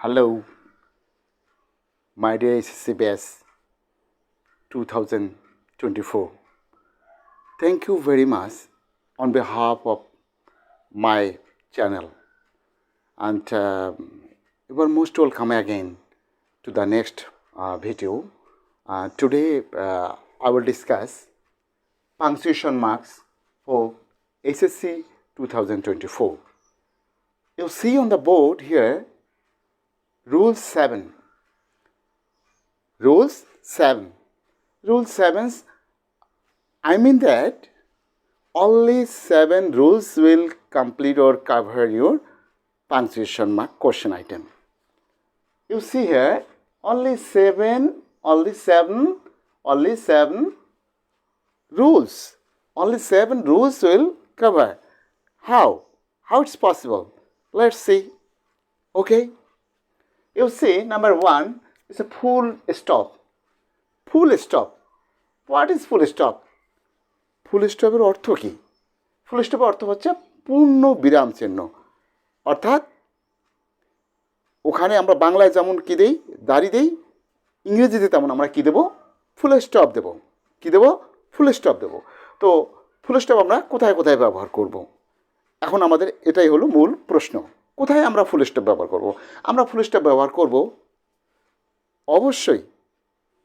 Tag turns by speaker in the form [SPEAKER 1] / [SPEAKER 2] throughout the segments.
[SPEAKER 1] Hello, my dear SSC 2024. Thank you very much on behalf of my channel, and you are most welcome again to the next video. Today I will discuss punctuation marks for SSC 2024. You see on the board here Rule 7. Rules 7. Rule 7's, I mean that only 7 rules will complete or cover your punctuation mark question item. You see here only 7 rules. Only 7 rules will cover. How it's possible? Let's see. Okay. You see, number 1 is a full stop. Full stop. What is full stop? ফুল স্টপের অর্থ কি? ফুল স্টপের অর্থ হচ্ছে পূর্ণ বিরাম চিহ্ন। অর্থাৎ ওখানে আমরা বাংলায় যেমন কি দেই, দাড়ি দেই, ইংরেজিতে তেমন আমরা কি দেব? ফুল স্টপ দেব। কি দেব? ফুল স্টপ দেব। তো ফুল স্টপ আমরা কোথায় কোথায় ব্যবহার করব? এখন আমাদের এটাই হলো মূল প্রশ্ন। কোথায় আমরা ফুল স্টপ ব্যবহার করব? আমরা ফুল স্টপ ব্যবহার করব অবশ্যই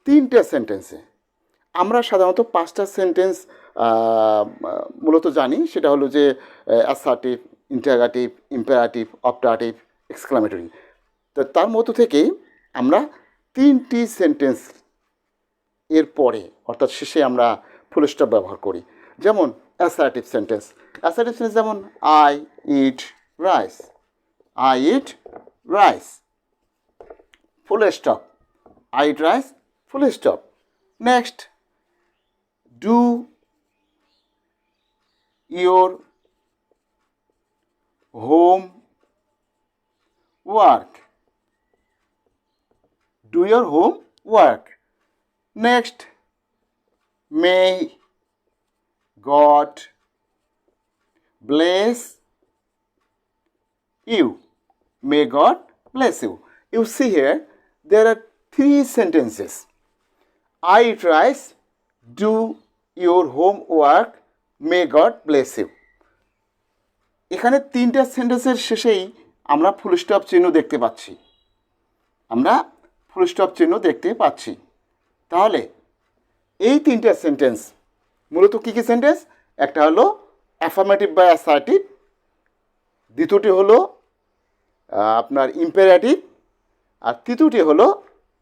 [SPEAKER 1] 3টা সেন্টেন্সে। আমরা সাধারণত 5টা সেন্টেন্স মূলত জানি, সেটা হলো যে assertive, interrogative, imperative, optative, exclamatory. তো তার মধ্য থেকে আমরা 3টি সেন্টেন্স এর পরে অর্থাৎ শেষে আমরা ফুল স্টপ ব্যবহার করি। যেমন অ্যাসার্টিভ সেন্টেন্স। অ্যাসার্টিভ সেন্টেন্স যেমন I eat rice. I eat rice. Full stop. I eat rice. Full stop. Next, do your home work. Do your home work. Next, may God bless you. May God bless you. You see here, there are 3 sentences. I eat rice, do your homework, may God bless you. এখানে 3টা সেন্টেন্সের শেষেই আমরা full stop চিহ্ন দেখতে পাচ্ছি। তাহলে এই 3টা সেন্টেন্স মূলত কী কী সেন্টেন্স? একটা হলো অ্যাফার্মেটিভ বা অ্যাসার্টিভ, দ্বিতীয়টি হলো আপনার ইম্পারেটিভ, আর তৃতীয়টি হলো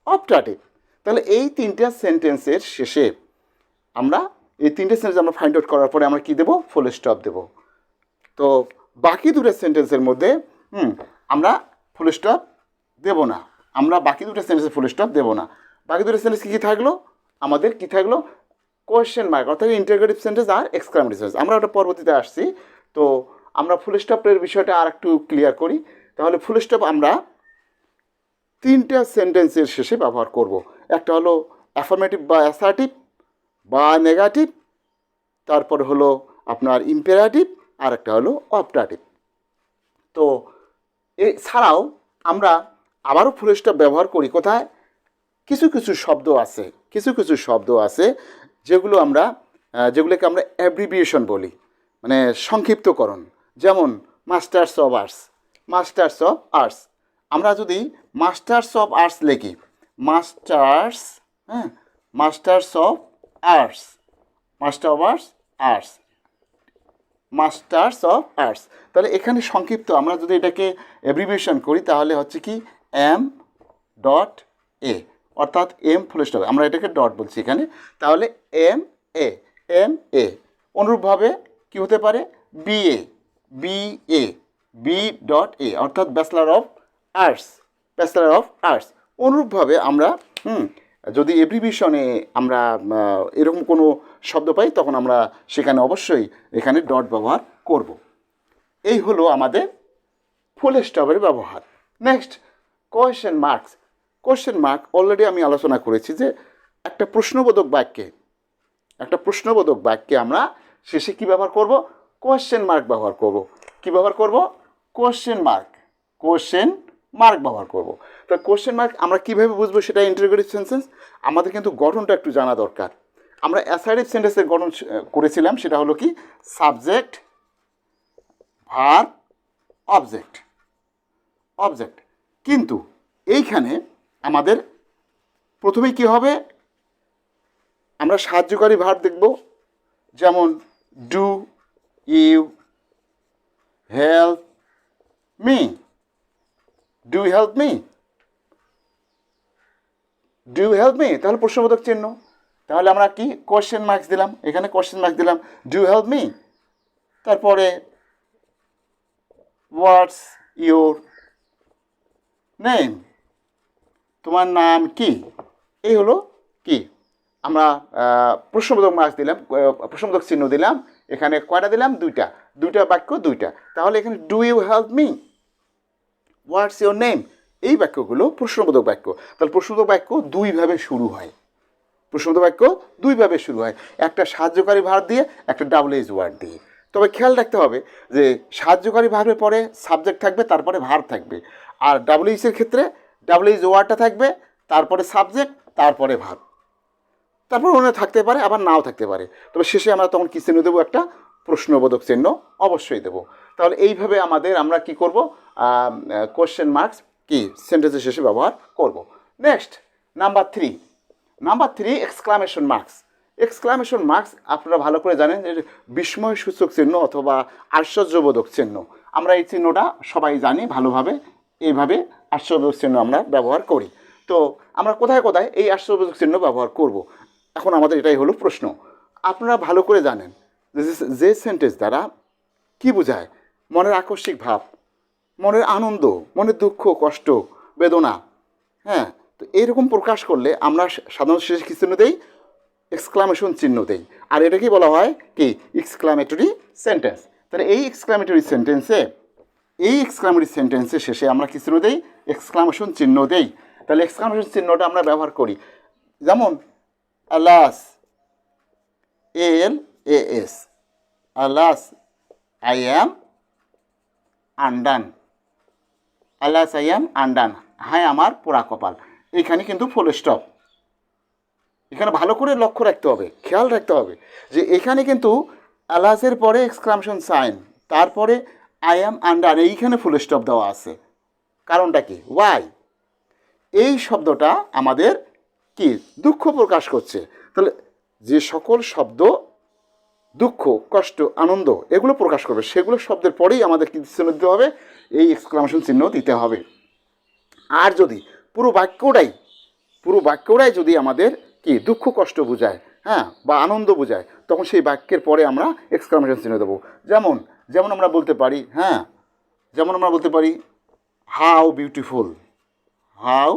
[SPEAKER 1] অপটাটিভ। তাহলে এই 3টা সেন্টেন্সের শেষে আমরা আমরা ফাইন্ড আউট করার পরে আমরা কী দেবো? ফুল স্টপ দেব। তো বাকি 2টা সেন্টেন্সের মধ্যে আমরা ফুল স্টপ দেব না। বাকি 2টা সেন্টেন্সে ফুল স্টপ দেব না। বাকি 2টা সেন্টেন্স কী থাকলো? আমাদের কী থাকলো? কোয়েশ্চেন মার্ক, অর্থাৎ ইন্টারোগেটিভ সেন্টেন্স আর এক্সক্লামেটরি সেন্টেন্স। আমরা ওটা পরবর্তীতে আসছি। তো আমরা ফুল স্টপের বিষয়টা আর একটু ক্লিয়ার করি। তাহলে ফুল স্টপ আমরা 3টা সেন্টেন্সের শেষে ব্যবহার করব। একটা হলো অ্যাফার্মেটিভ বা অ্যাসার্টিভ বা নেগেটিভ, তারপর হলো আপনার ইম্পারেটিভ, আর একটা হলো অপটাটিভ। তো এছাড়াও আমরা আবারও ফুল স্টপ ব্যবহার করি কোথায়? কিছু কিছু শব্দ আছে যেগুলোকে আমরা অ্যাব্রিভিয়েশন বলি, মানে সংক্ষিপ্তকরণ। যেমন মাস্টার্স অফ আর্টস। আমরা যদি মাস্টার্স অফ আর্টস লিখি, মাস্টার্স অফ আর্টস, তাহলে এখানে সংক্ষিপ্ত আমরা যদি এটাকে অ্যাব্রিভিয়েশন করি তাহলে হচ্ছে কি M.A, অর্থাৎ এম ফুল স্টপ, আমরা এটাকে ডট বলছি এখানে। তাহলে MA। অনুরূপভাবে কি হতে পারে? BA, B.A, অর্থাৎ ব্যাচেলর অফ আর্টস। অনুরূপভাবে আমরা যদি এব্রিভিশনে আমরা এরকম কোনো শব্দ পাই তখন আমরা সেখানে অবশ্যই এখানে ডট ব্যবহার করব। এই হলো আমাদের ফুল স্টপের ব্যবহার। নেক্সট, কোয়েশ্চেন মার্ক অলরেডি আমি আলোচনা করেছি যে একটা প্রশ্নবোধক বাক্যে আমরা শেষে কী ব্যবহার করব? কোয়েশ্চেন মার্ক ব্যবহার করব। কী ব্যবহার করব? কোয়েশ্চেন মার্ক ব্যবহার করব। তো কোশ্চেন মার্ক আমরা কীভাবে বুঝবো সেটা ইন্টারোগেটিভ সেন্টেন্স, আমাদের কিন্তু গঠনটা একটু জানা দরকার। আমরা অ্যাসার্টিভ সেন্টেন্সের গঠন করেছিলাম, সেটা হলো কি সাবজেক্ট ভার্ব অবজেক্ট অবজেক্ট। কিন্তু এইখানে আমাদের প্রথমেই কি হবে, আমরা সাহায্যকারী ভার্ব দেখব, যেমন do you help me, do you help me, do you help me, তাহলে প্রশ্নবোধক চিহ্ন। তাহলে আমরা কি কোশ্চেন মার্কস দিলাম, এখানে কোশ্চেন মার্ক দিলাম, ডু ইউ হেল্প মি। তারপরে হোয়াটস ইউর নেম, তোমার নাম কি, এই হলো কি আমরা প্রশ্নবোধক মার্কস দিলাম, প্রশ্নবোধক চিহ্ন দিলাম। এখানে কয়টা দিলাম, দুইটা, দুইটা বাক্য দুইটা। তাহলে এখানে do you help me, what's your name, এই বাক্যগুলো প্রশ্নবোধক বাক্য। তাহলে প্রশ্নবোধক বাক্য দুইভাবে শুরু হয়, প্রশ্নবোধক বাক্য দুইভাবে শুরু হয়, একটা সাহায্যকারী ভার্ব দিয়ে, একটা ডাবল এইচ ওয়ার্ড দিয়ে। তবে খেয়াল রাখতে হবে যে সাহায্যকারী ভার্বের পরে সাবজেক্ট থাকবে, তারপরে ভার্ব থাকবে। আর ডাবল এইচের ক্ষেত্রে ডাবল এইচ ওয়ার্ডটা থাকবে, তারপরে সাবজেক্ট, তারপরে ভার্ব। তারপর ওখানে থাকতে পারে, আবার নাও থাকতে পারে। তবে শেষে আমরা তখন কী চিহ্ন দেবো, একটা প্রশ্নবোধক চিহ্ন অবশ্যই দেবো। তাহলে এইভাবে আমরা কি করব, কোশ্চেন মার্কস কি সেন্টেন্সের শেষে ব্যবহার করব। Next number 3, number 3 exclamation marks. Exclamation marks আপনারা ভালো করে জানেন যে বিস্ময়সূচক চিহ্ন অথবা আশ্চর্যবোধক চিহ্ন। আমরা এই চিহ্নটা সবাই জানি ভালোভাবে, এইভাবে আশ্চর্যবোধক চিহ্ন আমরা ব্যবহার করি। তো আমরা কোথায় কোথায় এই আশ্চর্যবোধক চিহ্ন ব্যবহার করব, এখন আমাদের এটাই হলো প্রশ্ন। আপনারা ভালো করে জানেন যে সেন্টেন্স দ্বারা কি বোঝায়, মনের আকস্মিক ভাব, মনের আনন্দ, মনের দুঃখ কষ্ট বেদনা, হ্যাঁ, তো এইরকম প্রকাশ করলে আমরা সাধারণত শেষে কী চিহ্ন দেই, এক্সক্লামেশন চিহ্ন দেই। আর এটাকেই বলা হয় কি এক্সক্লামেটরি সেন্টেন্স। তাহলে এই এক্সক্লামেটরি সেন্টেন্সের শেষে আমরা কী চিহ্ন দেই, এক্সক্লামেশন চিহ্ন দেই। তাহলে এক্সক্লামেশন চিহ্নটা আমরা ব্যবহার করি, যেমন alas, ALAS, alas I am undone, alas I am undone, হায় আমার পোড়া কপাল। এখানে কিন্তু ফুল স্টপ। এখানে ভালো করে লক্ষ্য রাখতে হবে, খেয়াল রাখতে হবে যে এখানে কিন্তু আলাসের পরে এক্সক্লামেশন সাইন, তারপরে আই অ্যাম আন্ডার, এইখানে ফুল স্টপ দেওয়া আছে। কারণটা কি, ওয়াই, এই শব্দটা আমাদের কি দুঃখ প্রকাশ করছে। তাহলে যে সকল শব্দ দুঃখ কষ্ট আনন্দ এগুলো প্রকাশ করবে, সেগুলো শব্দের পরেই আমাদের কি চিহ্ন দিতে হবে, এই এক্সক্লামেশন চিহ্ন দিতে হবে। আর যদি পুরো বাক্যটাই যদি আমাদের কি দুঃখ কষ্ট বোঝায়, হ্যাঁ, বা আনন্দ বোঝায়, তখন সেই বাক্যের পরে আমরা এক্সক্লামেশন চিহ্ন দেবো। যেমন আমরা বলতে পারি, হ্যাঁ, যেমন আমরা বলতে পারি how beautiful, how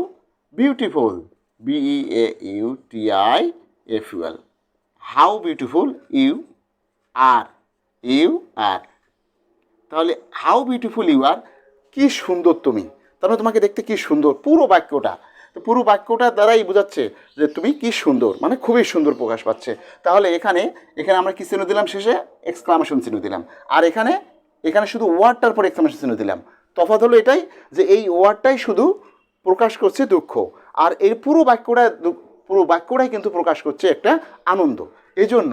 [SPEAKER 1] beautiful, BEAUTIFUL, how beautiful you are, তাহলে হাউ বিউটিফুল ইউ আর, কী সুন্দর তুমি, তাহলে তোমাকে দেখতে কী সুন্দর, পুরো বাক্যটা, তো পুরো বাক্যটা দ্বারাই বোঝাচ্ছে যে তুমি কি সুন্দর, মানে খুবই সুন্দর প্রকাশ পাচ্ছে। তাহলে এখানে আমরা কী চিহ্ন দিলাম, শেষে এক্সক্লামেশন চিহ্ন দিলাম। আর এখানে শুধু ওয়ার্ডটার পর এক্সক্লামেশন চিহ্ন দিলাম। তফাৎ হলো এটাই যে এই ওয়ার্ডটাই শুধু প্রকাশ করছে দুঃখ, আর এই পুরো বাক্যটাই কিন্তু প্রকাশ করছে একটা আনন্দ। এই জন্য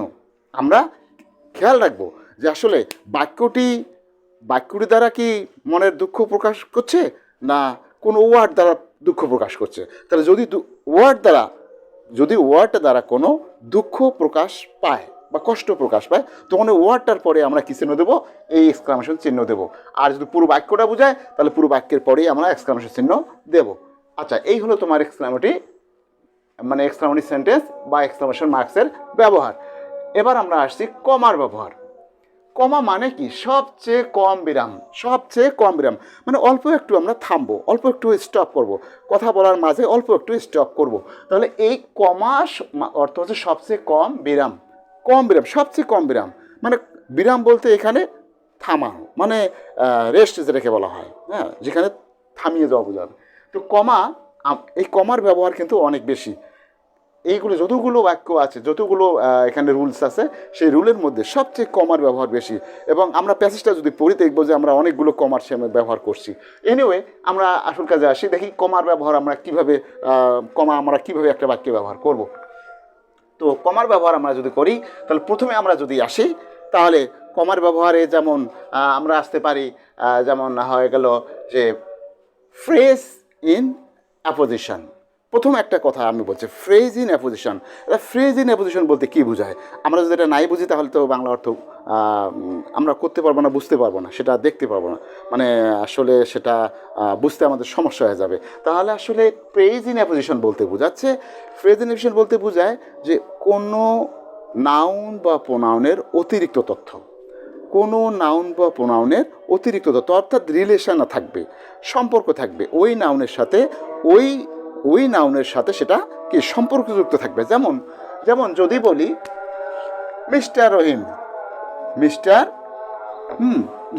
[SPEAKER 1] আমরা খেয়াল রাখবো যে আসলে বাক্যটি দ্বারা কি মনের দুঃখ প্রকাশ করছে, না কোনো ওয়ার্ড দ্বারা দুঃখ প্রকাশ করছে। তাহলে যদি ওয়ার্ডটা দ্বারা কোনো দুঃখ প্রকাশ পায় বা কষ্ট প্রকাশ পায়, তখন ওই ওয়ার্ডটার পরে আমরা কী চিহ্ন দেবো, এই এক্সক্লামেশন চিহ্ন দেবো। আর যদি পুরো বাক্যটা বোঝায়, তাহলে পুরো বাক্যের পরেই আমরা এক্সক্লামেশন চিহ্ন দেবো। আচ্ছা, এই হলো তোমার এক্সক্লামেটরি সেন্টেন্স বা এক্সক্লামেশন মার্কসের ব্যবহার। এবার আমরা আসছি কমার ব্যবহার। কমা মানে কি, সবচেয়ে কম বিরাম, মানে অল্প একটু আমরা থামবো, অল্প একটু স্টপ করব, কথা বলার মাঝে অল্প একটু স্টপ করব। তাহলে এই কমা অর্থ হচ্ছে সবচেয়ে কম বিরাম, সবচেয়ে কম বিরাম, মানে বিরাম বলতে এখানে থামানো, মানে রেস্ট যেটাকে বলা হয়, হ্যাঁ, যেখানে থামিয়ে যাওয়া বোঝাবে। তো এই কমার ব্যবহার কিন্তু অনেক বেশি। এইগুলো যতগুলো বাক্য আছে, যতগুলো এখানে রুলস আছে, সেই রুলের মধ্যে সবচেয়ে কমার ব্যবহার বেশি। এবং আমরা প্যাসেজটা যদি পড়ি দেখবো যে আমরা অনেকগুলো কমার সে ব্যবহার করছি। এনিওয়ে, আমরা আসল কাজে আসি, দেখি কমার ব্যবহার আমরা কীভাবে, কমা আমরা কীভাবে একটা বাক্যে ব্যবহার করব। তো কমার ব্যবহার আমরা যদি করি, তাহলে প্রথমে আমরা যদি আসি, তাহলে কমার ব্যবহারে যেমন আমরা আসতে পারি, যেমন হয়ে গেল যে ফ্রেজ ইন অ্যাপোজিশন। প্রথম একটা কথা আমি বলছি, phrase in apposition. Phrase in apposition বলতে কী বোঝায়? আমরা যদি এটা নাই বুঝি তাহলে তো বাংলা অর্থ আমরা করতে পারবো না, বুঝতে পারবো না, সেটা দেখতে পারবো না, মানে আসলে সেটা বুঝতে আমাদের সমস্যা হয়ে যাবে। তাহলে আসলে ফ্রেজ ইন অ্যাপোজিশন বলতে বোঝাচ্ছে, ফ্রেজ ইন অ্যাপোজিশন বলতে বোঝায় যে কোনো নাউন বা প্রোনাউনের অতিরিক্ত তথ্য, কোনো নাউন বা প্রোনাউনের অতিরিক্ত তথ্য, অর্থাৎ রিলেশন থাকবে, সম্পর্ক থাকবে ওই নাউনের সাথে, ওই নাউনের সাথে সেটা কি সম্পর্কযুক্ত থাকবে। যেমন যেমন যদি বলি মিস্টার রহিম, মিস্টার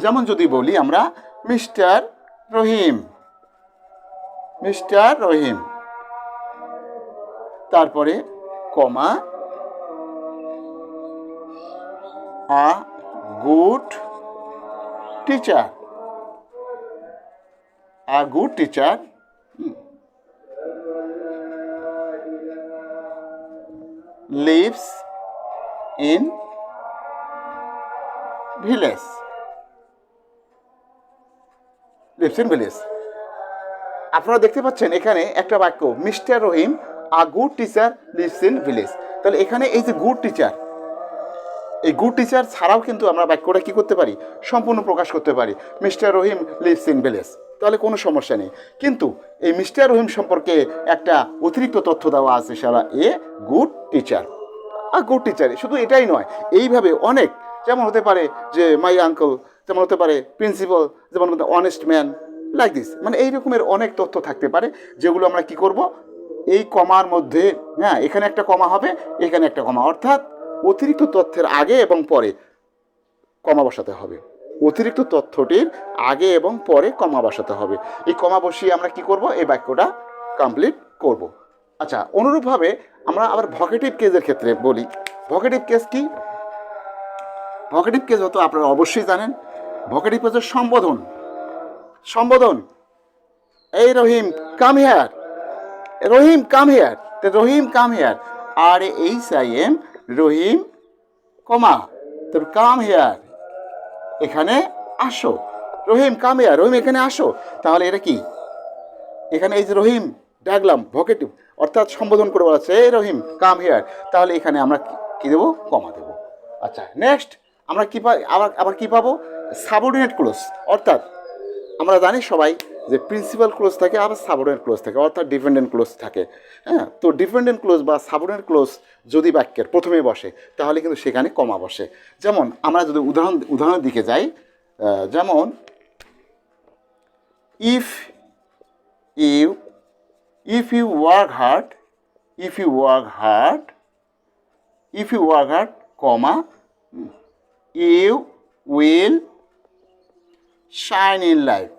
[SPEAKER 1] যেমন যদি বলি আমরা মিস্টার রহিম, মিস্টার রহিম, তারপরে comma, a good teacher, a good teacher lives in village, lives in village। আপনারা দেখতে পাচ্ছেন এখানে একটা বাক্য, mister Rahim a good teacher lives in village. তাহলে এখানে এই যে গুড টিচার, এই গুড টিচার ছাড়াও কিন্তু আমরা বাক্যটা কী করতে পারি, সম্পূর্ণ প্রকাশ করতে পারি, mister Rahim lives in village, তাহলে কোনো সমস্যা নেই। কিন্তু এই মিস্টার রহিম সম্পর্কে একটা অতিরিক্ত তথ্য দেওয়া আছে, সারা এ গুড টিচার, আর গুড টিচার। শুধু এটাই নয়, এইভাবে অনেক, যেমন হতে পারে যে মাই আঙ্কল, যেমন হতে পারে প্রিন্সিপাল, যেমন হতে অনেস্ট ম্যান, লাইক দিস। মানে এই রকমের অনেক তথ্য থাকতে পারে, যেগুলো আমরা কি করব, এই কমার মধ্যে, হ্যাঁ এখানে একটা কমা হবে, এখানে একটা কমা, অর্থাৎ অতিরিক্ত তথ্যের আগে এবং পরে কমা বসাতে হবে, অতিরিক্ত তথ্যটির আগে এবং পরে কমা বসাতে হবে। এই কমা বসিয়ে আমরা কি করব, এই বাক্যটা কমপ্লিট করব। আচ্ছা, অনুরূপভাবে আমরা আবার ভকেটিভ কেসের ক্ষেত্রে বলি। ভকেটিভ কেস কি? ভকেটিভ কেস হতো আপনারা অবশ্যই জানেন, ভকেটিভ কেস হচ্ছে সম্বোধন। সম্বোধন, এই Rahim come here, Rahim come here, Rahim come here, R H I M, Rahim comma, তো কাম হেয়ার, এখানে আসো, রহিম কাম হেয়ার, রহিম এখানে আসো। তাহলে এটা কি, এখানে এই যে রহিম ডাকলাম, ভকেটিভ, অর্থাৎ সম্বোধন করে বলা হচ্ছে এই রহিম কাম হেয়ার, তাহলে এখানে আমরা কি দেবো, কমা দেবো। আচ্ছা, নেক্সট আমরা কি আবার কি পাবো, সাবঅর্ডিনেট ক্লোজ। অর্থাৎ আমরা জানি সবাই যে প্রিন্সিপাল ক্লোজ থাকে, আবার সাবঅর্ডিনেট ক্লোজ থাকে, অর্থাৎ ডিপেন্ডেন্ট ক্লোজ থাকে। হ্যাঁ, তো ডিপেন্ডেন্ট ক্লোজ বা সাবঅর্ডিনেট ক্লোজ যদি বাক্যের প্রথমে বসে, তাহলে কিন্তু সেখানে কমা বসে। যেমন আমরা যদি উদাহরণের দিকে যাই, যেমন if you work hard, if you work hard, comma, you will shine in life,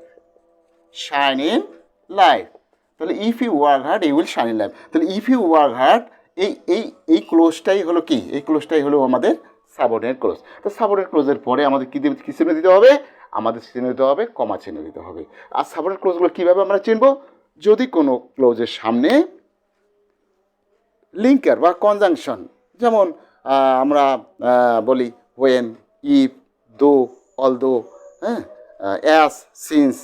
[SPEAKER 1] shine in life। তাহলে if you work hard, you will shine in life। তাহলে if you work hard, এই ক্লোজটাই হলো কি, এই ক্লোজটাই হলো আমাদের সাবঅর্ডিনেট ক্লোজ। তো subordinate ক্লোজের পরে আমাদের কি চিহ্ন দিতে হবে, আমাদের চিহ্ন দিতে হবে, কমা চিহ্ন দিতে হবে। আর সাবঅর্ডিনেট ক্লোজগুলো কীভাবে আমরা চিনব, যদি কোনো ক্লোজের সামনে লিঙ্কার বা কনজাংশন, যেমন আমরা বলি ওয়েন, ইফ, দো, অলদো, হ্যাঁ, অ্যাস, সিন্স,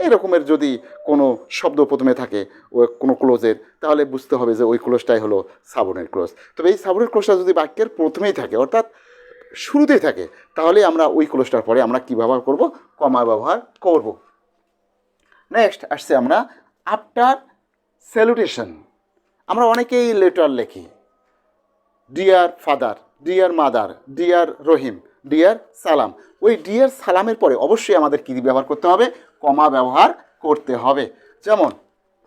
[SPEAKER 1] এরকমের যদি কোনো শব্দ প্রথমে থাকে ওই কোনো ক্লোজের, তাহলে বুঝতে হবে যে ওই ক্লোজটাই হলো সাবঅর্ডিনেট ক্লোজ। তবে এই সাবঅর্ডিনেট ক্লোজটা যদি বাক্যের প্রথমেই থাকে, অর্থাৎ শুরুতেই থাকে, তাহলে আমরা ওই ক্লোজটার পরে আমরা কী ব্যবহার করব, কমা ব্যবহার করব। নেক্সট আসছে আমরা আফটার স্যালুটেশন। আমরা অনেকেই লেটার লিখি, dear father, dear mother, dear Rahim, dear Salam. ওই ডিয়ার সালামের পরে অবশ্যই আমাদের কী ব্যবহার করতে হবে, কমা ব্যবহার করতে হবে।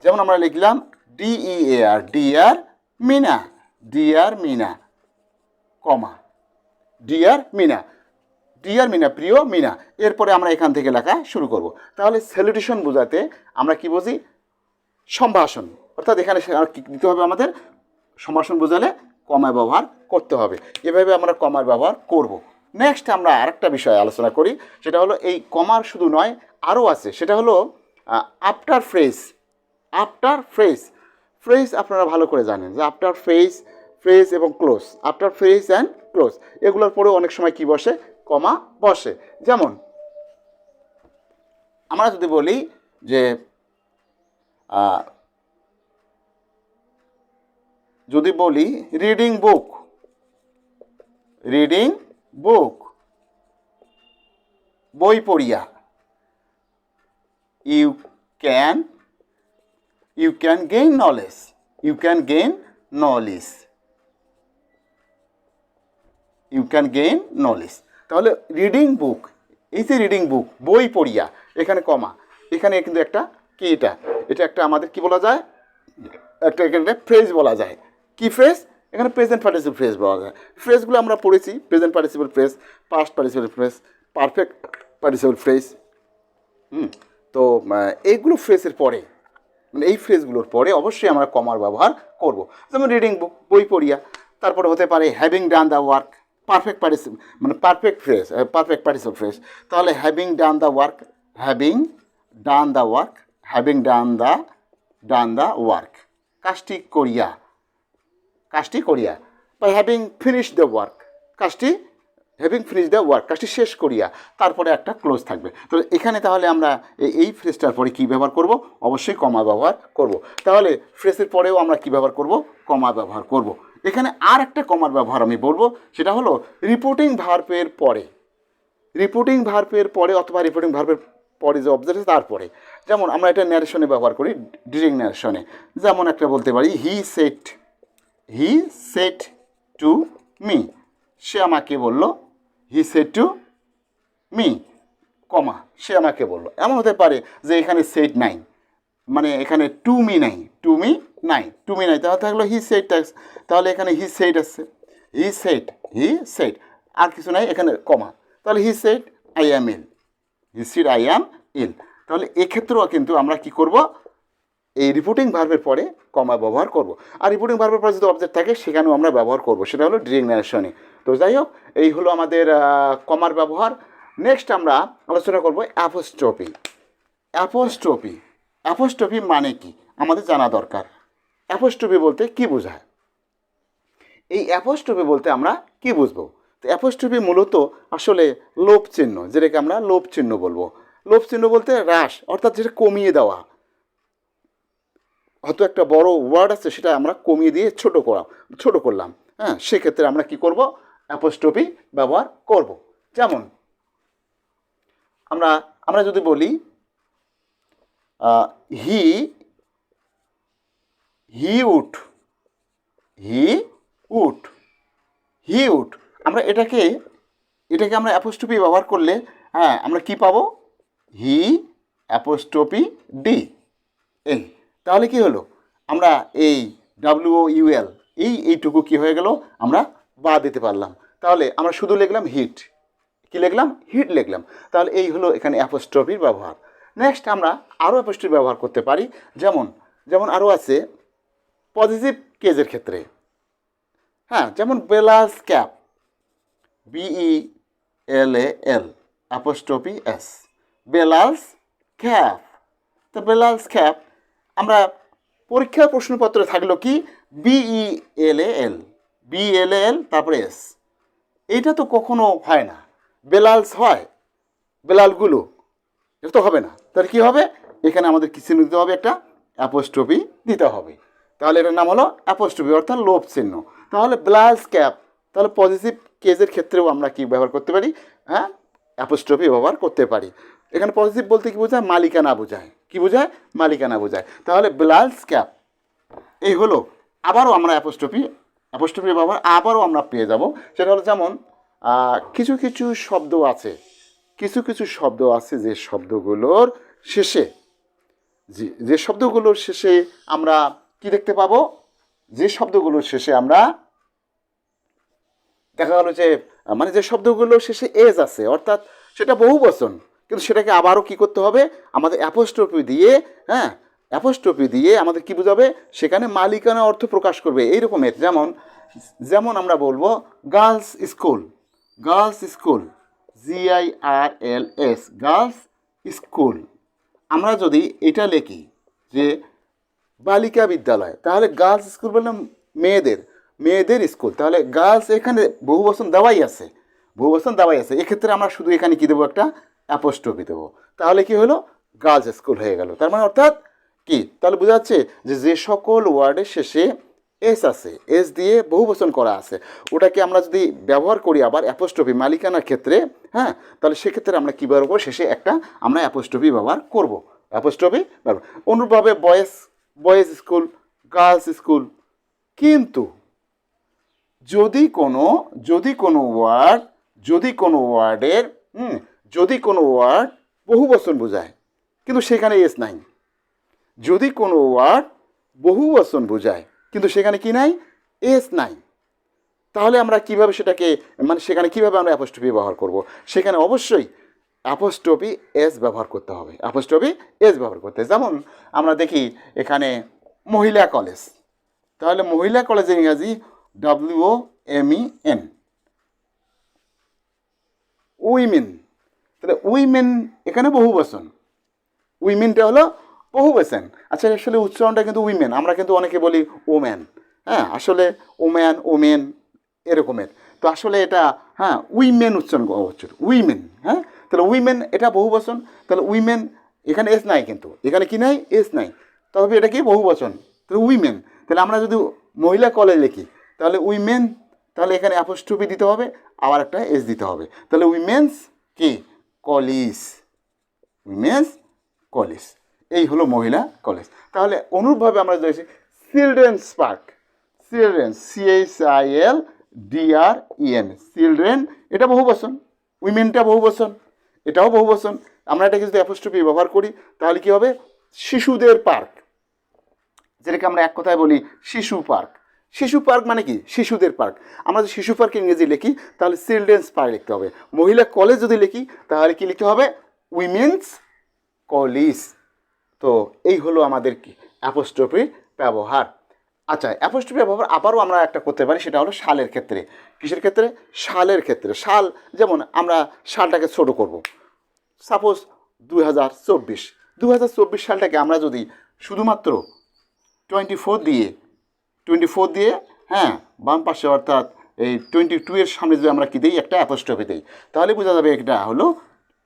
[SPEAKER 1] যেমন আমরা লিখলাম DEAR, dear Mina, dear Mina, comma, dear Mina, dear Mina, প্রিয় মিনা। এরপরে আমরা এখান থেকে লেখা শুরু করব। তাহলে স্যালুটেশন বোঝাতে আমরা কি বুঝি, সম্ভাষণ, অর্থাৎ এখানে কী দিতে হবে, আমাদের সম্ভাষণ বোঝালে কমা ব্যবহার করতে হবে। এভাবে আমরা কমার ব্যবহার করব। নেক্সট আমরা আরেকটা বিষয় আলোচনা করি, সেটা হলো এই কমার শুধু নয়, আরও আছে, সেটা হলো after phrase. After phrase, phrase আপনারা ভালো করে জানেন যে আফটার ফ্রেজ, ফ্রেজ এবং close, after phrase and close, এগুলোর পরেও অনেক সময় কি বসে, কমা বসে। যেমন আমরা যদি বলি যে যদি বলি রিডিং বুক, রিডিং বুক, বই পড়িয়া, you can gain knowledge, you can gain knowledge, you can gain knowledge. তাহলে রিডিং বুক, এই যে রিডিং বুক, বই পড়িয়া, এখানে কমা, এখানে কিন্তু একটা কি, এটা একটা আমাদের কি বলা যায়, একটা এখানে ফ্রেজ বলা যায়। কি ফ্রেজ? এখানে প্রেজেন্ট পার্টিসিপল ফ্রেজ বলা যায়। ফ্রেজগুলো আমরা পড়েছি, present participle phrase, past participle phrase, perfect participle phrase. তো এইগুলো ফ্রেজের পরে, মানে এই ফ্রেজগুলোর পরে অবশ্যই আমরা কমার ব্যবহার করব। যেমন রিডিং বুক, বই পড়িয়া, তারপরে হতে পারে having done the work, perfect participle, মানে perfect phrase, perfect participle phrase. তাহলে having done the work, having done the work, having done the work, কাজটি করিয়া, কাজটি করিয়া, বা হ্যাভিং ফিনিশ দ্য ওয়ার্ক, কাজটি, হ্যাভিং ফিনিশ দ্য ওয়ার্ক, কাজটি শেষ করিয়া, তারপরে একটা ক্লোজ থাকবে। তো এখানে তাহলে আমরা এই ফ্রেজটার পরে কী ব্যবহার করব? অবশ্যই কমা ব্যবহার করব। তাহলে ফ্রেজের পরেও আমরা কী ব্যবহার করব? কমা ব্যবহার করব। এখানে আর একটা কমার ব্যবহার আমি বলবো, সেটা হলো রিপোর্টিং ভার্বের পরে, রিপোর্টিং ভার্বের পরে অথবা রিপোর্টিং ভার্বের পরে যে অবজেক্ট আছে তারপরে। যেমন আমরা এটা ন্যারেশনে ব্যবহার করি, ডিউরিং ন্যারেশনে। যেমন একটা বলতে পারি হি সেড টু মি, সে আমাকে বলল, হি সেড টু মি, কমা, সে আমাকে বলল। এমন হতে পারে যে এখানে সেড নাই, মানে এখানে টু মি নাই, টু মি নাই, তাহলে থাকলো হি সেড, তাহলে এখানে হি সেড আছে, হি সেড, আর কিছু নাই, এখানে কমা, তাহলে he said I am ill, he said I am ill. তাহলে এক্ষেত্রেও কিন্তু আমরা কি করব? এই রিপোর্টিং ভার্বের পরে কমা ব্যবহার করব। আর রিপোর্টিং ভার্বের পরে যদি অবজেক্ট থাকে সেখানেও আমরা ব্যবহার করব, সেটা হলো ডিউরিং ন্যারেশনে। তো যাই হোক, এই হলো আমাদের কমার ব্যবহার। নেক্সট আমরা আলোচনা করব অ্যাপোস্ট্রফি। অ্যাপোস্ট্রফি, অ্যাপোস্ট্রফি মানে কি আমাদের জানা দরকার। অ্যাপোস্ট্রফি বলতে কি বোঝায়? এই অ্যাপোস্ট্রফি বলতে আমরা কি বুঝবো? তো অ্যাপোস্ট্রফি মূলত আসলে লোপ চিহ্ন, যেটাকে আমরা লোপ চিহ্ন বলবো। লোপ চিহ্ন বলতে হ্রাস, অর্থাৎ যেটা কমিয়ে দেওয়া। হয়তো একটা বড় ওয়ার্ড আছে, সেটা আমরা কমিয়ে দিয়ে ছোট করলাম, হ্যাঁ, সেক্ষেত্রে আমরা কি করব? অ্যাপোস্ট্রফি ব্যবহার করব। যেমন আমরা যদি বলি হি উড, আমরা এটাকে আমরা অ্যাপোস্ট্রফি ব্যবহার করলে, হ্যাঁ, আমরা কি পাবো? হি অ্যাপোস্ট্রফি ডি, এই। তাহলে কি হলো? আমরা এই WOUL, এইটুকু কি হয়ে গেল? আমরা বাদ দিতে পারলাম। তাহলে আমরা শুধু লিখলাম হিট, কি লিখলাম? হিট লিখলাম। তাহলে এই হলো এখানে অ্যাপোস্ট্রফির ব্যবহার। নেক্সট আমরা আরও অ্যাপোস্ট্রফি ব্যবহার করতে পারি। যেমন আরও আছে পজিটিভ কেজের ক্ষেত্রে, হ্যাঁ, যেমন বেলাস cap, BELAL apostrophe S, বেলাস cap. তো বেলাস ক্যাপ আমরা পরীক্ষার প্রশ্নপত্রে থাকলো কি? BELAL তারপরে S। এইটা তো কখনো হয় না, বেলালস হয়, বেলালগুলো, এটা তো হবে না। তাহলে কী হবে? এখানে আমাদের কি চিহ্ন দিতে হবে? একটা অ্যাপোস্ট্রফি দিতে হবে। তাহলে এটার নাম হলো অ্যাপোস্ট্রফি, অর্থাৎ লোপ চিহ্ন। তাহলে বেলালস ক্যাপ, তাহলে পজিটিভ কেজের ক্ষেত্রেও আমরা কি ব্যবহার করতে পারি? হ্যাঁ, অ্যাপোস্ট্রফি ব্যবহার করতে পারি। এখানে পজিটিভ বলতে কি বোঝায়? মালিকানা বোঝায়। কি বোঝায়? মালিকানা বোঝায়। তাহলে বেলালস ক্যাপ, এই হলো। আবারও আমরা অ্যাপোস্ট্রফি ব্যবহার আবারও আমরা পেয়ে যাব। সেটা হলো যেমন কিছু শব্দ আছে, যে শব্দগুলোর শেষে, আমরা কি দেখতে পাবো? যে শব্দগুলোর শেষে আমরা দেখা গেল যে মানে যে শব্দগুলোর শেষে এজ আছে, অর্থাৎ সেটা বহুবচন, কিন্তু সেটাকে আবারও কি করতে হবে? আমাদের অ্যাপোস্ট্রফি দিয়ে, হ্যাঁ, অ্যাপোস্ট্রফি দিয়ে আমাদের কি বোঝাবে, সেখানে মালিকানা অর্থ প্রকাশ করবে এই রকমের। যেমন যেমন আমরা বলবো girls school, girls school, GIRLS, girls school. আমরা যদি এটা লিখি যে বালিকা বিদ্যালয়, তাহলে গার্লস স্কুল বললাম মেয়েদের, মেয়েদের স্কুল, তাহলে গার্লস এখানে বহুবচন দেওয়াই আছে, বহুবচন দেওয়াই আছে। এক্ষেত্রে আমরা শুধু এখানে কি দেবো, একটা অ্যাপোস্ট্রফি দেবো, তাহলে কি হলো, গার্লস স্কুল হয়ে গেল। তার মানে অর্থাৎ কি, তাহলে বোঝা যাচ্ছে যে যে সকল ওয়ার্ডের শেষে এস আছে, এস দিয়ে বহুবচন করা আছে, ওটাকে আমরা যদি ব্যবহার করি আবার অ্যাপোস্ট্রফি মালিকানার ক্ষেত্রে, হ্যাঁ, তাহলে সেক্ষেত্রে আমরা কী ব্যবহার করবো, শেষে একটা আমরা অ্যাপোস্ট্রফি ব্যবহার করব, অ্যাপোস্ট্রফি ব্যবহার। অনুরূপভাবে boys, boys school, girls school. কিন্তু যদি কোনো ওয়ার্ড, যদি কোনো ওয়ার্ডের যদি কোনো ওয়ার্ড বহুবচন বোঝায় কিন্তু সেখানে এস নাই, যদি কোনো ওয়ার্ড বহুবচন বোঝায় কিন্তু সেখানে কি নাই, এস নাই, তাহলে আমরা কিভাবে সেটাকে, মানে সেখানে কিভাবে আমরা অ্যাপোস্ট্রফি ব্যবহার করব, সেখানে অবশ্যই অ্যাপোস্ট্রফি এস ব্যবহার করতে হবে, অ্যাপোস্ট্রফি এস ব্যবহার করতে। যেমন আমরা দেখি এখানে মহিলা কলেজ, তাহলে মহিলা কলেজের ইংরাজি WOMEN, উইমেন, তাহলে উইমেন এখানে বহুবচন, উইমেনটা হলো বহুবচন। আচ্ছা, আসলে উচ্চারণটা কিন্তু উইমেন, আমরা কিন্তু অনেকে বলি ওম্যান, হ্যাঁ, আসলে ওম্যান, ওমেন এরকমের, তো আসলে এটা হ্যাঁ উইমেন উচ্চারণ করা হচ্ছে, উইমেন, হ্যাঁ, তাহলে উইমেন এটা বহুবচন, তাহলে উইমেন এখানে এস নাই, কিন্তু এখানে কি নাই, এস নাই, তবে এটা কি বহুবচন, তাহলে উইমেন। তাহলে আমরা যদি মহিলা কলেজ লিখি তাহলে উইমেন, তাহলে এখানে অ্যাপোস্ট্রফি দিতে হবে, আবার একটা এস দিতে হবে, তাহলে উইমেন্স কি কলেজ, উইমেন্স কলেজ, এই হলো মহিলা কলেজ। তাহলে অনুরূপভাবে আমরা দেখছি children's park, children, CHILDREN, children এটা বহুবচন, উইমেনটা বহুবচন, এটাও বহুবচন। আমরা এটাকে যদি অ্যাপোস্ট্রফি ব্যবহার করি তাহলে কি হবে, শিশুদের পার্ক, যেটাকে আমরা এক কথায় বলি শিশু পার্ক। শিশু পার্ক মানে কি, শিশুদের পার্ক। আমরা যদি শিশু পার্ক ইংরেজি লিখি তাহলে চিলড্রেন্স পার্ক লিখতে হবে। মহিলা কলেজ যদি লিখি তাহলে কি লিখতে হবে, উইমেন্স কলেজ। তো এই হলো আমাদের কি অ্যাপোস্ট্রফি ব্যবহার। আচ্ছা, অ্যাপোস্ট্রফি ব্যবহার আবারও আমরা একটা করতে পারি, সেটা হলো সালের ক্ষেত্রে। কিসের ক্ষেত্রে, সালের ক্ষেত্রে। সাল, যেমন আমরা সালটাকে ছোট করব, সাপোজ 2024 সালটাকে আমরা যদি শুধুমাত্র 24 দিয়ে হ্যাঁ বাম পাশে অর্থাৎ এই 22 এর সামনে যদি আমরা কি দিই, একটা অ্যাপোস্ট্রফি দিই, তাহলে বোঝা যাবে এটা হলো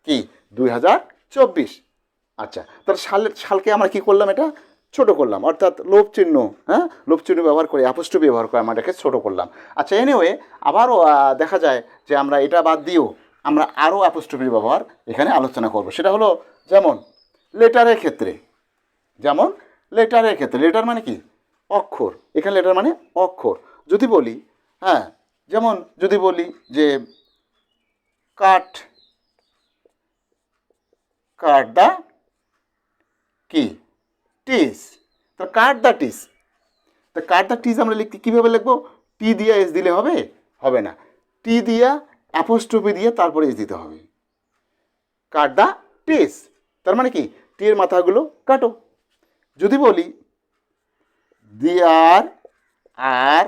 [SPEAKER 1] কি 2024। আচ্ছা, তাহলে সালকে আমরা কি করলাম, এটা ছোট করলাম, অর্থাৎ লোভ চিহ্ন, হ্যাঁ লোভ চিহ্ন ব্যবহার করে অ্যাপোস্ট্রফি ব্যবহার করে আমরা এটাকে ছোট করলাম। আচ্ছা, এনিওয়ে আবারও দেখা যায় যে আমরা এটা বাদ দিয়েও আমরা আরও অ্যাপোস্ট্রফির ব্যবহার এখানে আলোচনা করব। সেটা হলো যেমন লেটারের ক্ষেত্রে, যেমন লেটারের ক্ষেত্রে, লেটার মানে কি অক্ষর, এখানে লেটার মানে অক্ষর। যদি বলি হ্যাঁ, যেমন যদি বলি যে কাট, কাট দ্য কি টিস, তো কাট দ্য টিস, তো কাট দ্য টিস আমরা লিখতে কীভাবে লিখবো, টি দিয়ে এস দিলে হবে, হবে না, টি দিয়া অ্যাপোস্ট্রফি দিয়ে তারপরে এস দিতে হবে, কাট দ্য টিস, তার মানে কি টি এর মাথাগুলো কাটো। যদি বলি there are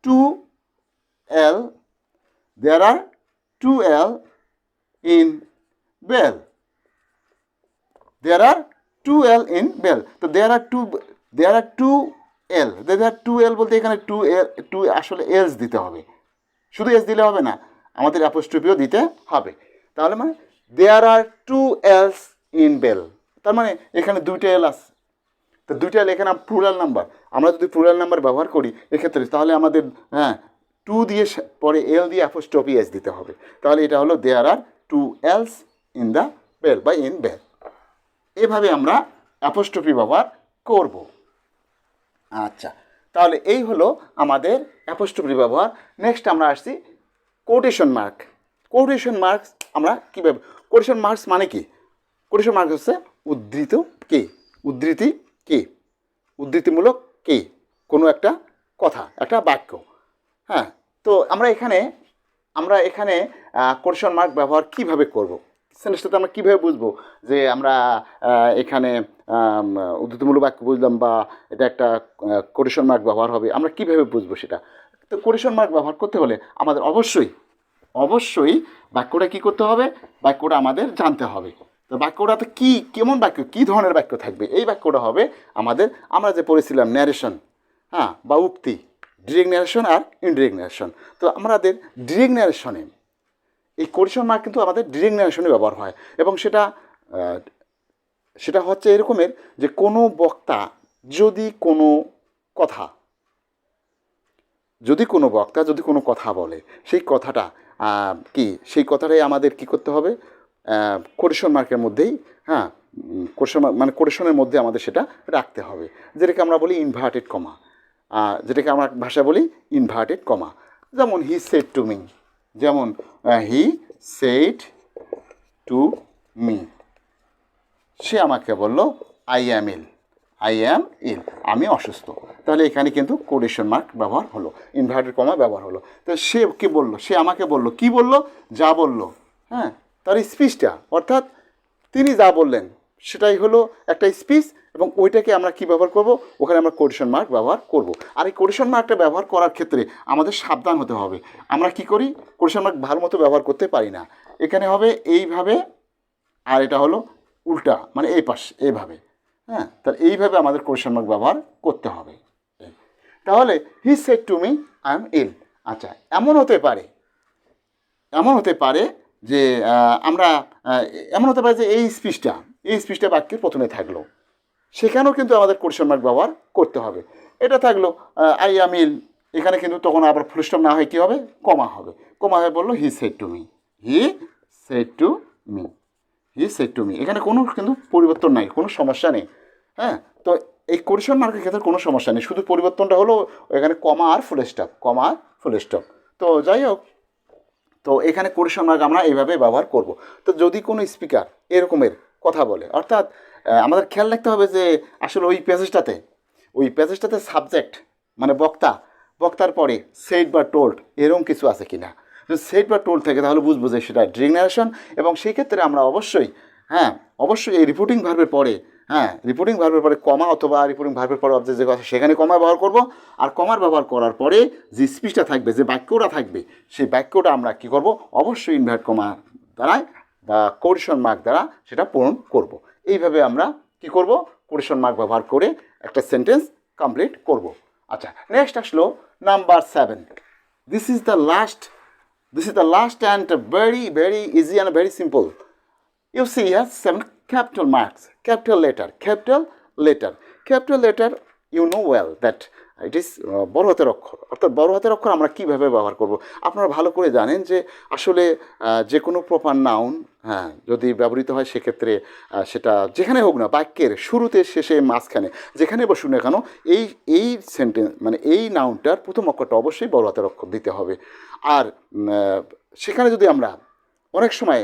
[SPEAKER 1] two L, there are 2L in bell, there are 2L in bell, তো there are 2L, there are 2L বলতে এখানে 2 আসলে এলস দিতে হবে, শুধু এস দিলে হবে না, আমাদের অ্যাপোস্ট্রফিও দিতে হবে। তাহলে মানে there are 2L's in bell, তার মানে এখানে 2টা এল আছে, তো 2টা এল এখানে প্লুরাল নাম্বার, আমরা যদি প্লুরাল নাম্বার ব্যবহার করি এক্ষেত্রে তাহলে আমাদের হ্যাঁ 2 দিয়ে পরে এল দিয়ে অ্যাপোস্ট্রফি এস দিতে হবে, তাহলে এটা হলো there are 2L's in the bell বা in bell। এভাবে আমরা অ্যাপোস্ট্রফি ব্যবহার করব। আচ্ছা, তাহলে এই হলো আমাদের অ্যাপোস্ট্রফি ব্যবহার। নেক্সট আমরা আসছি কোটেশন মার্ক। কোটেশন মার্কস আমরা কীভাবে, কোটেশন মার্কস মানে কি, কোটেশন মার্ক হচ্ছে উদ্ধৃত কে, উদ্ধৃতি কে, উদ্ধৃতিমূলক কে, কোনো একটা কথা, একটা বাক্য। হ্যাঁ, তো আমরা এখানে কোটেশন মার্ক ব্যবহার কিভাবে করব, সেন্টেন্সটাতে আমরা কীভাবে বুঝবো যে আমরা এখানে উদ্ধৃতিমূলক বাক্য বুঝলাম বা এটা একটা কোটেশন মার্ক ব্যবহার হবে, আমরা কীভাবে বুঝবো সেটা? তো কোটেশন মার্ক ব্যবহার করতে হলে আমাদের অবশ্যই বাক্যটা কী করতে হবে, বাক্যটা আমাদের জানতে হবে। তো বাক্যটাতে কী কেমন বাক্য, কী ধরনের বাক্য থাকবে, এই বাক্যটা হবে আমাদের, আমরা যে পড়েছিলাম ন্যারেশন, হ্যাঁ, বা উক্তি, ডিরেক্ট ন্যারেশন আর ইনডিরেক্ট ন্যারেশন। তো আমাদের ডিরেক্ট ন্যারেশনে এই কোটেশন মার্ক কিন্তু আমাদের ডিরেক্ট ন্যারেশনে ব্যবহার হয়, এবং সেটা হচ্ছে এরকমের যে কোনো বক্তা যদি কোনো কথা যদি কোনো কথা বলে, সেই কথাটা সেই কথাটাই আমাদের কি করতে হবে, কোটেশন মার্কের মধ্যেই, হ্যাঁ, কোটেশন মানে কোটেশনের মধ্যে আমাদের সেটা রাখতে হবে, যেটাকে আমরা বলি ইনভার্টেড কমা, যেটাকে আমরা ভাষায় বলি ইনভার্টেড কমা। যেমন হি সেড টু মি, যেমন হি সেড টু মি, সে আমাকে বলল আই অ্যাম ইল, আমি অসুস্থ। তাহলে এখানে কিন্তু কোটেশন মার্ক ব্যবহার হলো, ইনভার্টেড কমা ব্যবহার হলো। তো সে কি বলল, সে আমাকে বলল, কি বলল, যা বলল, হ্যাঁ, তার স্পিচটা, অর্থাৎ তিনি যা বললেন সেটাই হলো একটা স্পিচ, এবং ওইটাকে আমরা কি ব্যবহার করব, ওখানে আমরা কোটেশন মার্ক ব্যবহার করব। আর এই কোটেশন মার্কটা ব্যবহার করার ক্ষেত্রে আমাদের সাবধান হতে হবে। আমরা কি করি, কোটেশন মার্ক ভালো মতো ব্যবহার করতে পারি না। এখানে হবে এইভাবে, আর এটা হলো উল্টা, মানে এই পাশ এইভাবে, হ্যাঁ, তাহলে এইভাবে আমাদের কোটেশন মার্ক ব্যবহার করতে হবে। তাহলে he said to me I am ill. আচ্ছা, এমন হতে পারে যে এমন হতে পারে যে এই স্পিচটা বাক্যের প্রথমে থাকলো, সেখানেও কিন্তু আমাদের কোটেশন মার্ক ব্যবহার করতে হবে। এটা থাকলো আই অ্যাম ইল, এখানে কিন্তু তখন আবার ফুল স্টপ না হয় কী হবে, কমা হবে। কমা হয়ে বললো হি সেড টু মি, এখানে কোনো কিন্তু পরিবর্তন নাই, কোনো সমস্যা নেই, হ্যাঁ। তো এই কোটেশন মার্কের ক্ষেত্রে কোনো সমস্যা নেই, শুধু পরিবর্তনটা হলো এখানে কমা আর ফুল স্টপ। তো যাই হোক, তো এখানে কোটেশন মার্ক আমরা এইভাবে ব্যবহার করব। তো যদি কোনো স্পিকার এরকমের কথা বলে, অর্থাৎ আমাদের খেয়াল রাখতে হবে যে আসলে ওই প্যাসেজটাতে সাবজেক্ট মানে বক্তার পরে সেড বা টোল্ড এরকম কিছু আছে কি না। যদি সেড বা টোল্ড থাকে তাহলে বুঝবো যে সেটা ডিরেক্ট ন্যারেশন, এবং সেই ক্ষেত্রে আমরা অবশ্যই এই রিপোর্টিং ভার্বের পরে কমা, অথবা রিপোর্টিং ভার্বের পরে অবজেক্ট যে কথা সেখানে কমা ব্যবহার করব। আর কমার ব্যবহার করার পরে যে স্পিচটা থাকবে, যে বাক্যটা থাকবে, সেই বাক্যটা আমরা কি করব, অবশ্যই ইনভার্ট কমা দ্বারাই বা কোটেশন মার্ক দ্বারা সেটা পূরণ করব। এইভাবে আমরা কি করব, কোটেশন মার্ক ব্যবহার করে একটা সেন্টেন্স কমপ্লিট করব। আচ্ছা, নেক্সট আসলো number 7। This is the last and very easy and very simple. You see here 7 capital marks, capital letter. You know well that it is বড় হাতের অক্ষর। অর্থাৎ বড় হাতের অক্ষর আমরা কীভাবে ব্যবহার করব, আপনারা ভালো করে জানেন যে আসলে যে কোনো প্রপার নাউন, হ্যাঁ, যদি ব্যবহৃত হয় সেক্ষেত্রে সেটা যেখানে হোক না, বাক্যের শুরুতে, শেষে, মাঝখানে, যেখানে বসুক না কেন, এই সেন্টেন্স মানে এই নাউনটার প্রথম অক্ষরটা অবশ্যই বড় হাতের অক্ষর দিতে হবে। আর সেখানে যদি আমরা অনেক সময়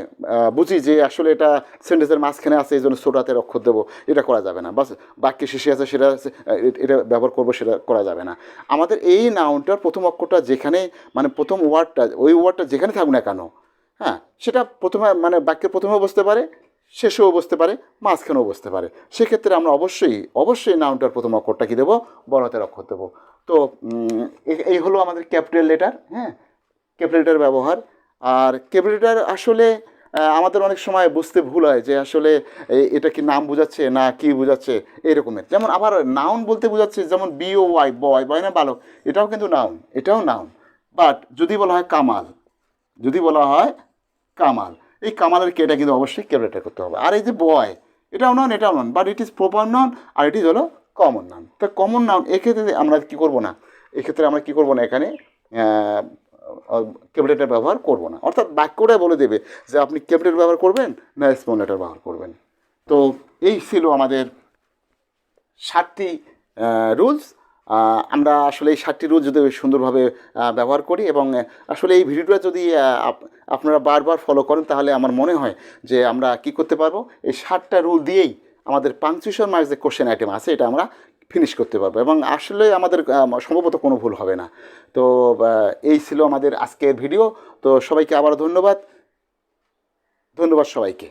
[SPEAKER 1] বুঝি যে আসলে এটা সেন্টেন্সের মাঝখানে আছে, এই জন্য ছোট হাতের অক্ষর দেবো, এটা করা যাবে না। বাস বাক্যে শেষে আছে এটা ব্যবহার করবো, সেটা করা যাবে না। আমাদের এই নাউনটার প্রথম অক্ষরটা যেখানে, মানে প্রথম ওয়ার্ডটা যেখানে থাকুক না কেন, হ্যাঁ, সেটা প্রথমে মানে বাক্যের প্রথমেও বসতে পারে, শেষেও বসতে পারে, মাঝখানেও বসতে পারে। সেক্ষেত্রে আমরা অবশ্যই নাউনটার প্রথম অক্ষরটা কী দেবো, বড় হাতের অক্ষর দেবো। তো এই হলো আমাদের ক্যাপিটাল লেটার, হ্যাঁ, ক্যাপিটাল লেটার ব্যবহার। আর ক্যাপিটাল লেটার আসলে আমাদের অনেক সময় বুঝতে ভুল হয় যে আসলে এটা কি নাম বোঝাচ্ছে না কি বোঝাচ্ছে এরকমের। যেমন আবার নাউন বলতে বোঝাচ্ছে, যেমন BOY, বয় না বালক, এটাও কিন্তু নাউন। বাট যদি বলা হয় কামাল, এই কামালের কেটা কিন্তু অবশ্যই ক্যাপিটাল করতে হবে। আর এই যে বয়, এটাও noun, but it is proper noun, আর ইট ইজ হলো কমন নাউন। তো কমন নাউন এক্ষেত্রে আমরা কি করব না, এখানে ক্যাপিটাল লেটার ব্যবহার করব না। অর্থাৎ বাক্যটা বলে দেবে যে আপনি ক্যাপিটাল ব্যবহার করবেন না স্মল লেটার ব্যবহার করবেন। তো এই ছিল আমাদের 7টি রুলস। আমরা আসলে এই 7টি রুলস যদি সুন্দরভাবে ব্যবহার করি, এবং আসলে এই ভিডিওটা যদি আপনারা বারবার ফলো করেন, তাহলে আমার মনে হয় যে আমরা কি করতে পারবো, এই 7টা রুল দিয়েই আমাদের পাংচুয়েশন মার্কস যে কোশ্চেন আইটেম আছে এটা আমরা ফিনিশ করতে পারবো, এবং আসলে আমাদের সম্ভবত কোনো ভুল হবে না। তো এই ছিল আমাদের আজকের ভিডিও। তো সবাইকে আবার ধন্যবাদ। ধন্যবাদ সবাইকে।